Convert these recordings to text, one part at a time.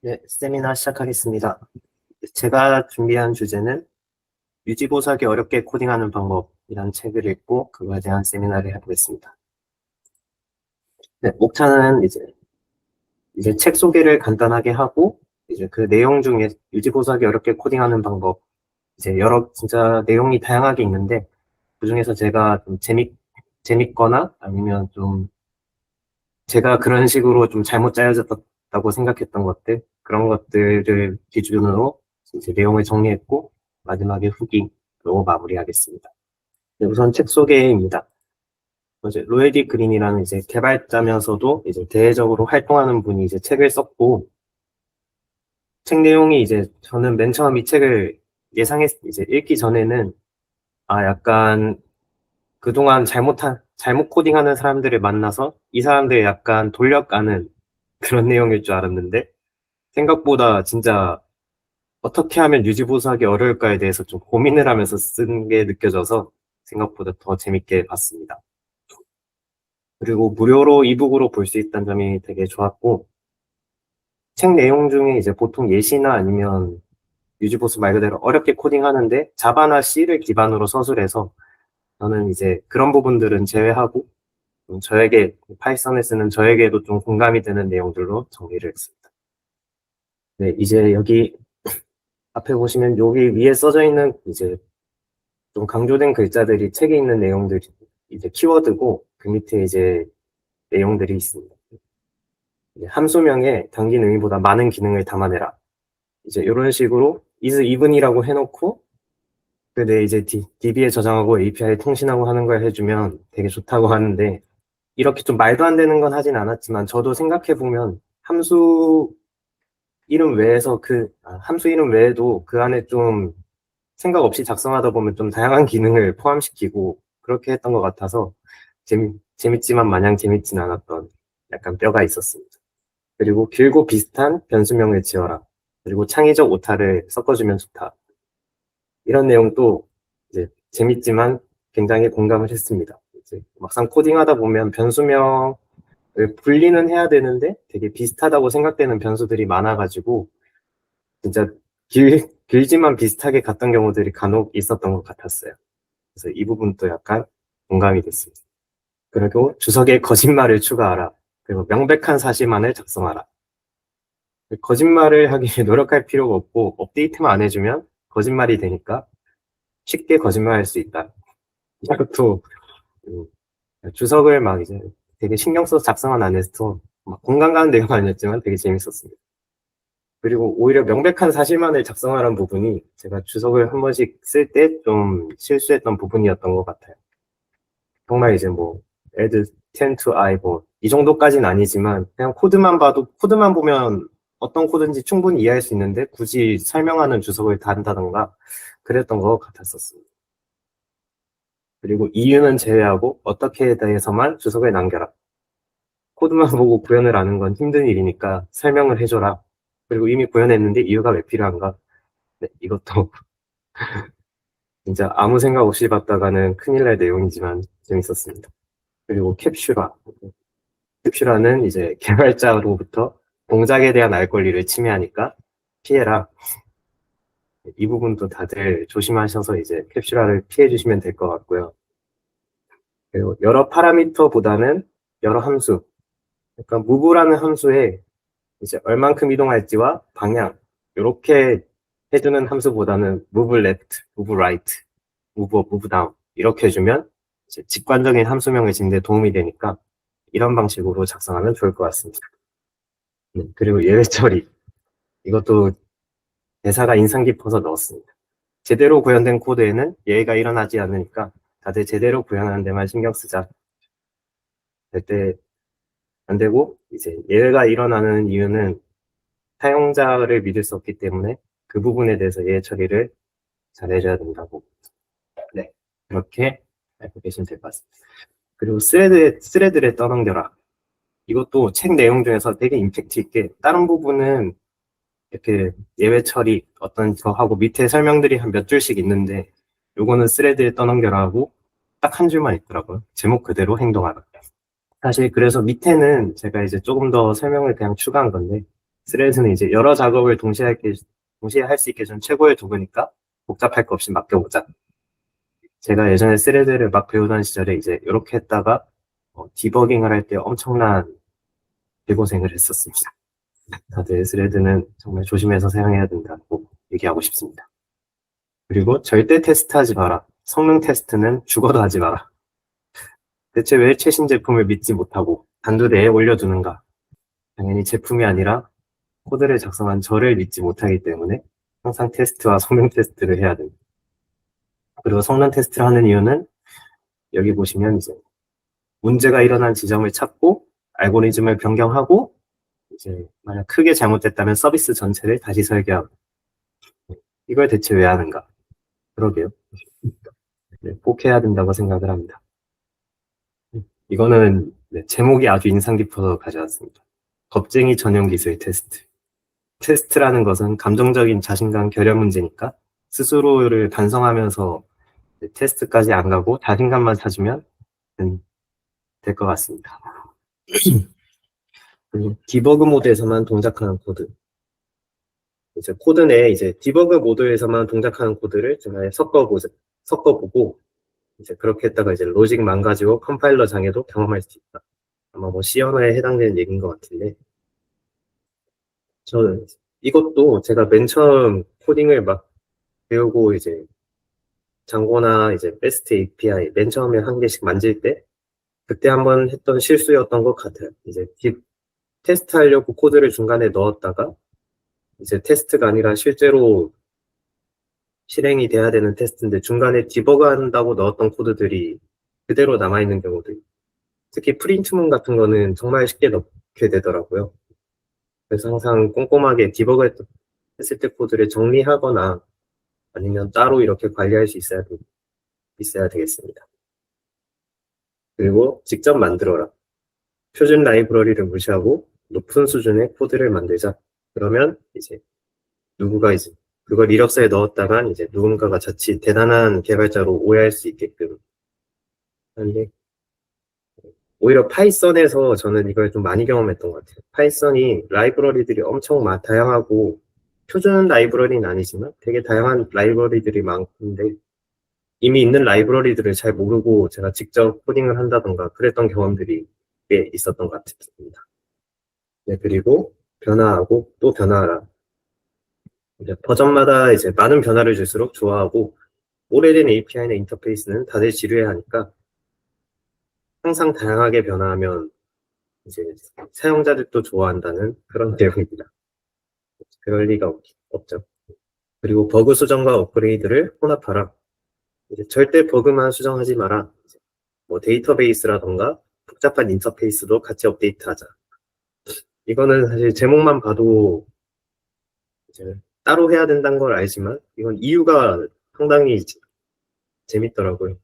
네, 세미나 시작하겠습니다. 제가 준비한 주제는 유지보수하기 어렵게 코딩하는 방법이라는 책을 읽고 그거에 대한 세미나를 해보겠습니다. 네, 목차는 이제 책 소개를 간단하게 하고 이제 그 내용 중에 유지보수하기 어렵게 코딩하는 방법 이제 여러 진짜 내용이 다양하게 있는데 그중에서 제가 좀 재밌거나 아니면 좀 제가 그런 식으로 좀 잘못 짜여졌다고 생각했던 것들 그런 것들을 기준으로 이제 내용을 정리했고 마지막에 후기로 마무리하겠습니다. 네, 우선 책 소개입니다. 이제 로에디 그린이라는 이제 개발자면서도 이제 대외적으로 활동하는 분이 이제 책을 썼고 책 내용이 이제 저는 맨 처음 이 책을 이제 읽기 전에는 약간 그동안 잘못 코딩하는 사람들을 만나서 이 사람들을 약간 돌려가는 그런 내용일 줄 알았는데 생각보다 진짜 어떻게 하면 유지보수하기 어려울까에 대해서 좀 고민을 하면서 쓴 게 느껴져서 생각보다 더 재밌게 봤습니다. 그리고 무료로 이북으로 볼 수 있다는 점이 되게 좋았고, 책 내용 중에 이제 보통 예시나 아니면 유지보수 말 그대로 어렵게 코딩하는데 자바나 C를 기반으로 서술해서 저는 이제 그런 부분들은 제외하고 저에게 파이썬을 쓰는 저에게도 좀 공감이 되는 내용들로 정리를 했습니다. 네, 이제 여기 앞에 보시면 여기 위에 써져 있는 이제 좀 강조된 글자들이 책에 있는 내용들이 이제 키워드고 그 밑에 이제 내용들이 있습니다. 함수명에 담긴 의미보다 많은 기능을 담아내라. 이제 이런 식으로 is even이라고 해놓고 내 이제 DB에 저장하고 API에 통신하고 하는 걸 해주면 되게 좋다고 하는데 이렇게 좀 말도 안 되는 건 하진 않았지만 저도 생각해 보면 함수 이름 외에도 그 안에 좀 생각 없이 작성하다 보면 좀 다양한 기능을 포함시키고 그렇게 했던 것 같아서 재밌지만 마냥 재밌진 않았던 약간 뼈가 있었습니다. 그리고 길고 비슷한 변수명을 지어라. 그리고 창의적 오타를 섞어주면 좋다. 이런 내용도 이제 재밌지만 굉장히 공감을 했습니다. 이제 막상 코딩하다 보면 변수명을 분리는 해야 되는데 되게 비슷하다고 생각되는 변수들이 많아가지고 진짜 길지만 비슷하게 갔던 경우들이 간혹 있었던 것 같았어요. 그래서 이 부분도 약간 공감이 됐습니다. 그리고 주석에 거짓말을 추가하라. 그리고 명백한 사실만을 작성하라. 거짓말을 하기 위해 노력할 필요가 없고 업데이트만 안 해주면 거짓말이 되니까 쉽게 거짓말할 수 있다. 이것도 주석을 막 이제 되게 신경 써서 작성한 안에서 막 공감 가는 내용은 아니었지만 되게 재밌었습니다. 그리고 오히려 명백한 사실만을 작성하라는 부분이 제가 주석을 한 번씩 쓸 때 좀 실수했던 부분이었던 것 같아요. 정말 이제 뭐 add 10 to I 이 정도까지는 아니지만 그냥 코드만 보면 어떤 코드인지 충분히 이해할 수 있는데 굳이 설명하는 주석을 단다던가 그랬던 것 같았었습니다. 그리고 이유는 제외하고 어떻게에 대해서만 주석을 남겨라. 코드만 보고 구현을 하는 건 힘든 일이니까 설명을 해줘라. 그리고 이미 구현했는데 이유가 왜 필요한가? 네, 이것도 진짜 아무 생각 없이 봤다가는 큰일 날 내용이지만 재밌었습니다. 그리고 캡슐라는 이제 개발자로부터 공작에 대한 알 권리를 침해하니까 피해라. 이 부분도 다들 조심하셔서 이제 캡슐라를 피해 주시면 될 것 같고요. 그리고 여러 파라미터보다는 여러 함수, 그러니까 move라는 함수에 이제 얼만큼 이동할지와 방향 이렇게 해주는 함수보다는 move left, move right, move up, move down 이렇게 해주면 이제 직관적인 함수명을 짓는 데 도움이 되니까 이런 방식으로 작성하면 좋을 것 같습니다. 그리고 예외 처리 이것도 대사가 인상 깊어서 넣었습니다. 제대로 구현된 코드에는 예외가 일어나지 않으니까 다들 제대로 구현하는 데만 신경 쓰자. 절대 안 되고 이제 예외가 일어나는 이유는 사용자를 믿을 수 없기 때문에 그 부분에 대해서 예외 처리를 잘 해줘야 된다고. 네, 그렇게 알고 계시면 될 것 같습니다. 그리고 스레드를 떠넘겨라. 이것도 책 내용 중에서 되게 임팩트 있게 다른 부분은 이렇게 예외 처리 어떤 거 하고 밑에 설명들이 한 몇 줄씩 있는데 요거는 스레드에 떠넘겨라 하고 딱 한 줄만 있더라고요. 제목 그대로 행동하라. 사실 그래서 밑에는 제가 이제 조금 더 설명을 그냥 추가한 건데 스레드는 이제 여러 작업을 동시에 할 수 있게 준 최고의 도구니까 복잡할 거 없이 맡겨보자. 제가 예전에 스레드를 막 배우던 시절에 이제 이렇게 했다가 디버깅을 할 때 엄청난 개고생을 했었습니다. 다들 스레드는 정말 조심해서 사용해야 된다고 얘기하고 싶습니다. 그리고 절대 테스트하지 마라. 성능 테스트는 죽어도 하지 마라. 대체 왜 최신 제품을 믿지 못하고 단두대에 올려두는가? 당연히 제품이 아니라 코드를 작성한 저를 믿지 못하기 때문에 항상 테스트와 성능 테스트를 해야 됩니다. 그리고 성능 테스트를 하는 이유는 여기 보시면 이제 문제가 일어난 지점을 찾고 알고리즘을 변경하고 이제 만약 크게 잘못됐다면 서비스 전체를 다시 설계하고 이걸 대체 왜 하는가? 그러게요. 네, 꼭 해야 된다고 생각을 합니다. 이거는 제목이 아주 인상 깊어서 가져왔습니다. 겁쟁이 전용 기술 테스트. 테스트라는 것은 감정적인 자신감 결여 문제니까 스스로를 반성하면서 테스트까지 안 가고 자신감만 찾으면 될 것 같습니다. 디버그 모드에서만 동작하는 코드. 이제 코드 내에 이제 디버그 모드에서만 동작하는 코드를 제가 섞어보고 이제 그렇게 했다가 이제 로직 망가지고 컴파일러 장애도 경험할 수 있다. 아마 뭐 C 언어에 해당되는 얘기인 것 같은데 저는 이것도 제가 맨 처음 코딩을 막 배우고 이제 장고나 이제 베스트 API 맨 처음에 한 개씩 만질 때 그때 한번 했던 실수였던 것 같아요. 이제 테스트 하려고 코드를 중간에 넣었다가 이제 테스트가 아니라 실제로 실행이 돼야 되는 테스트인데 중간에 디버그 한다고 넣었던 코드들이 그대로 남아있는 경우도 있고 특히 프린트문 같은 거는 정말 쉽게 넣게 되더라고요. 그래서 항상 꼼꼼하게 디버그 했을 때 코드를 정리하거나 아니면 따로 이렇게 관리할 수 있어야 되겠습니다. 그리고 직접 만들어라. 표준 라이브러리를 무시하고 높은 수준의 코드를 만들자. 그러면 이제 누구가 이제 그걸 이력서에 넣었다간 이제 누군가가 자칫 대단한 개발자로 오해할 수 있게끔 하는데 오히려 파이썬에서 저는 이걸 좀 많이 경험했던 것 같아요. 파이썬이 라이브러리들이 엄청 다양하고 표준 라이브러리는 아니지만 되게 다양한 라이브러리들이 많은데 이미 있는 라이브러리들을 잘 모르고 제가 직접 코딩을 한다던가 그랬던 경험들이 꽤 있었던 것 같습니다. 네, 그리고 변화하고 또 변화하라. 이제 버전마다 이제 많은 변화를 줄수록 좋아하고 오래된 API나 인터페이스는 다들 지루해하니까 항상 다양하게 변화하면 이제 사용자들도 좋아한다는 그런 내용입니다. 그럴 리가 없죠. 그리고 버그 수정과 업그레이드를 혼합하라. 이제 절대 버그만 수정하지 마라. 뭐 데이터베이스라던가 복잡한 인터페이스도 같이 업데이트하자. 이거는 사실 제목만 봐도 이제 따로 해야 된다는 걸 알지만 이건 이유가 상당히 재밌더라고요.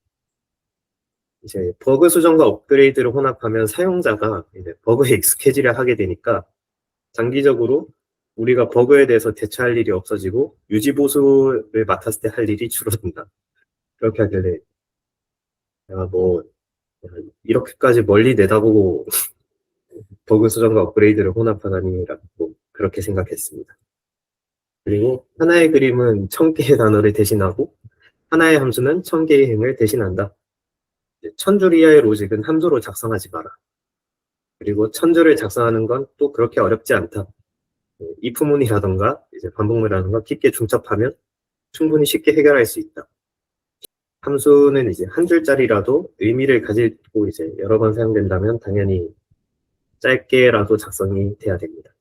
이제 버그 수정과 업그레이드를 혼합하면 사용자가 이제 버그에 익숙해지려 하게 되니까 장기적으로 우리가 버그에 대해서 대처할 일이 없어지고 유지 보수를 맡았을 때 할 일이 줄어든다. 그렇게 하길래 내가 뭐 이렇게까지 멀리 내다보고 버그 수정과 업그레이드를 혼합하다니라고 그렇게 생각했습니다. 그리고 하나의 그림은 1000개의 단어를 대신하고 하나의 함수는 1000개의 행을 대신한다. 1000줄 이하의 로직은 함수로 작성하지 마라. 그리고 1000줄을 작성하는 건 또 그렇게 어렵지 않다. if문이라던가 이제 반복문이라던가 깊게 중첩하면 충분히 쉽게 해결할 수 있다. 함수는 이제 한 줄짜리라도 의미를 가지고 이제 여러 번 사용된다면 당연히 짧게라도 작성이 돼야 됩니다.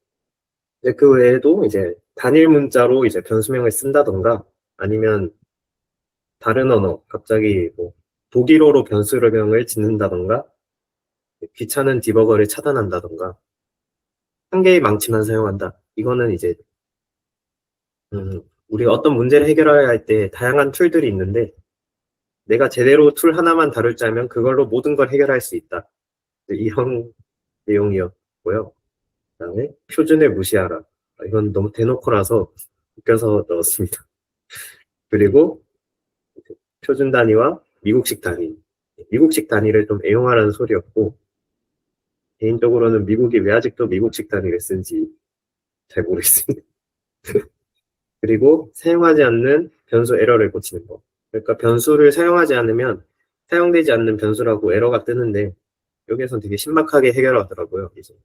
그 외에도 이제 단일 문자로 이제 변수명을 쓴다던가 아니면 다른 언어, 갑자기 뭐 독일어로 변수명을 짓는다던가 귀찮은 디버거를 차단한다던가 한 개의 망치만 사용한다. 이거는 이제 우리가 어떤 문제를 해결해야 할 때 다양한 툴들이 있는데 내가 제대로 툴 하나만 다룰 줄 알면 그걸로 모든 걸 해결할 수 있다. 이런 내용이었고요. 그다음에 표준을 무시하라. 이건 너무 대놓고라서 웃겨서 넣었습니다. 그리고 표준 단위와 미국식 단위. 미국식 단위를 좀 애용하라는 소리였고 개인적으로는 미국이 왜 아직도 미국식 단위를 쓰는지 잘 모르겠습니다. 그리고 사용하지 않는 변수 에러를 고치는 법. 그러니까 변수를 사용하지 않으면 사용되지 않는 변수라고 에러가 뜨는데 여기에선 되게 신박하게 해결하더라고요. 이제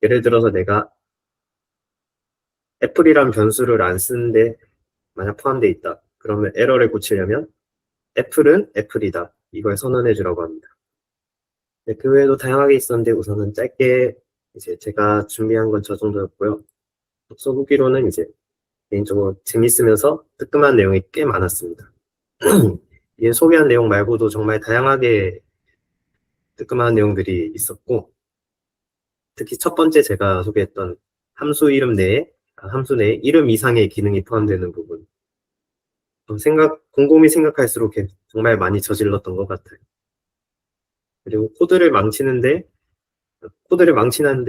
예를 들어서 내가 애플이란 변수를 안 쓰는데 만약 포함되어 있다. 그러면 에러를 고치려면 애플은 애플이다. 이걸 선언해 주라고 합니다. 네, 그 외에도 다양하게 있었는데 우선은 짧게 이제 제가 준비한 건 저 정도였고요. 독서 후기로는 이제 개인적으로 재밌으면서 뜨끔한 내용이 꽤 많았습니다. 이 소개한 내용 말고도 정말 다양하게 뜨끔한 내용들이 있었고, 특히 첫 번째 제가 소개했던 함수 내에 이름 이상의 기능이 포함되는 부분. 곰곰이 생각할수록 정말 많이 저질렀던 것 같아요. 그리고 코드를 망치는데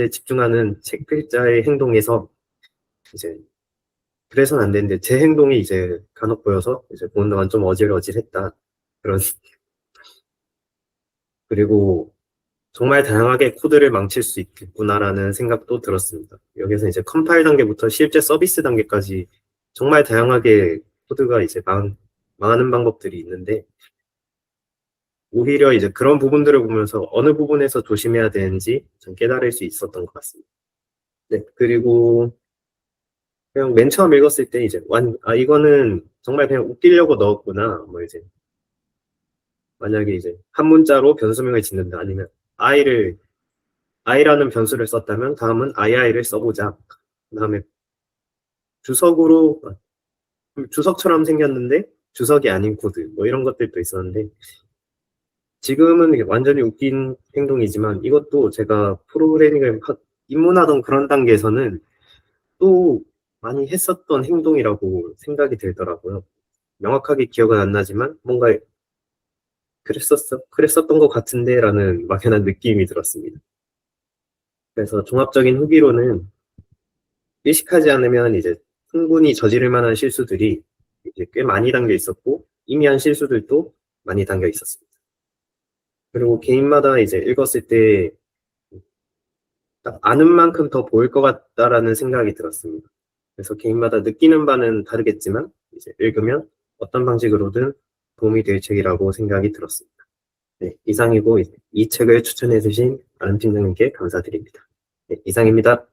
집중하는 책 필자의 행동에서 이제 그래서는 안 되는데 제 행동이 이제 간혹 보여서 이제 보는 동안 좀 어질어질했다. 그런 그리고 정말 다양하게 코드를 망칠 수 있겠구나라는 생각도 들었습니다. 여기서 이제 컴파일 단계부터 실제 서비스 단계까지 정말 다양하게 코드가 이제 망하는 방법들이 있는데 오히려 이제 그런 부분들을 보면서 어느 부분에서 조심해야 되는지 좀 깨달을 수 있었던 것 같습니다. 네, 그리고 그냥 맨 처음 읽었을 때 이제 이거는 정말 그냥 웃기려고 넣었구나. 뭐 이제 만약에 이제 한 문자로 변수명을 짓는다 아니면 i라는 변수를 썼다면 다음은 ii를 써보자. 그다음에 주석으로 주석처럼 생겼는데 주석이 아닌 코드 뭐 이런 것들도 있었는데 지금은 이게 완전히 웃긴 행동이지만 이것도 제가 프로그래밍을 입문하던 그런 단계에서는 또 많이 했었던 행동이라고 생각이 들더라고요. 명확하게 기억은 안 나지만 뭔가 그랬었던 것 같은데라는 막연한 느낌이 들었습니다. 그래서 종합적인 후기로는 일식하지 않으면 이제 충분히 저지를 만한 실수들이 이제 꽤 많이 담겨 있었고 이미 한 실수들도 많이 담겨 있었습니다. 그리고 개인마다 이제 읽었을 때 딱 아는 만큼 더 보일 것 같다라는 생각이 들었습니다. 그래서 개인마다 느끼는 바는 다르겠지만 이제 읽으면 어떤 방식으로든 도움이 될 책이라고 생각이 들었습니다. 네, 이상이고 이 책을 추천해 주신 아는 팀장님께 감사드립니다. 네, 이상입니다.